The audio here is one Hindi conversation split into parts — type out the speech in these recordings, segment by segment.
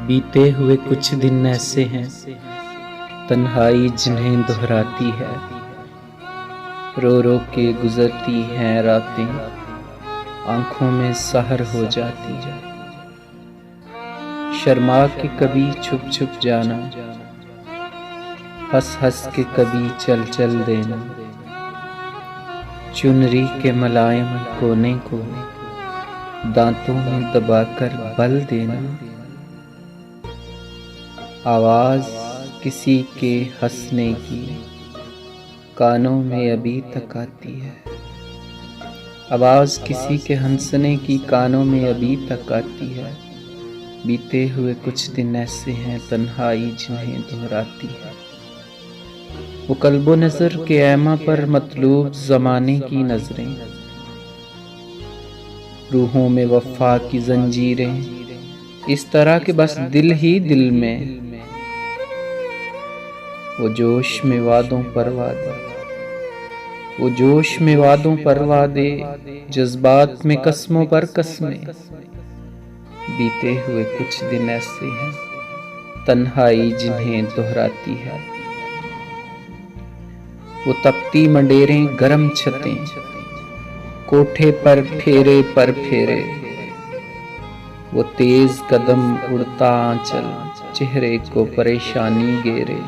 बीते हुए कुछ दिन ऐसे हैं, तन्हाई जिन्हें दोहराती है। रो रो के गुजरती हैं रातें, आंखों में सहर हो जाती है। शर्मा के कभी छुप छुप जाना, हंस हंस के कभी चल चल देना। चुनरी के मुलायम कोने को दांतों में दबाकर बल देना। आवाज किसी के हंसने की कानों में अभी तक आती है। आवाज किसी के हंसने की कानों में अभी तक आती है। बीते हुए कुछ दिन ऐसे हैं, तन्हाई जिन्हें दोहराती है। वो कल्बो नजर के ऐमा पर मतलूब जमाने की नजरें, रूहों में वफा की जंजीरें, इस तरह के बस दिल ही दिल में। वो जोश में वादों पर वादे, वो जोश में वादों पर वादे, जज्बात में कस्मों पर कस्में। बीते हुए कुछ दिन ऐसे हैं, तन्हाई जिन्हें दोहराती है। वो तपती मंडेरें गरम छतें, कोठे पर फेरे, वो तेज कदम उड़ता आंचल, चेहरे को परेशानी घेरे।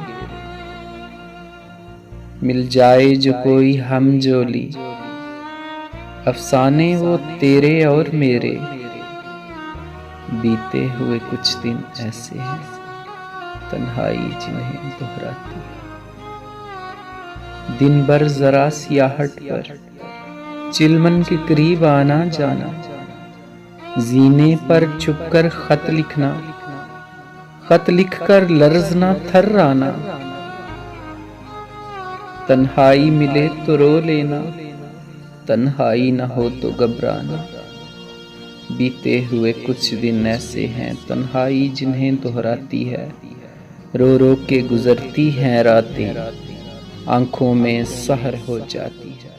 मिल जाए जो कोई हमजोली, अफसाने वो तेरे और मेरे। बीते हुए कुछ दिन ऐसे हैं, तन्हाई जिन्हें दोहराती है। दिन भर जरा सियाहट पर चिलमन के करीब आना जाना, जीने पर छुपकर खत लिखना, खत लिखकर लर्जना थर्राना। तन्हाई मिले तो रो लेना, तन्हाई न हो तो घबराना। बीते हुए कुछ दिन ऐसे हैं, तन्हाई जिन्हें दोहराती है। रो रो के गुजरती हैं रातें, आंखों में सहर हो जाती है।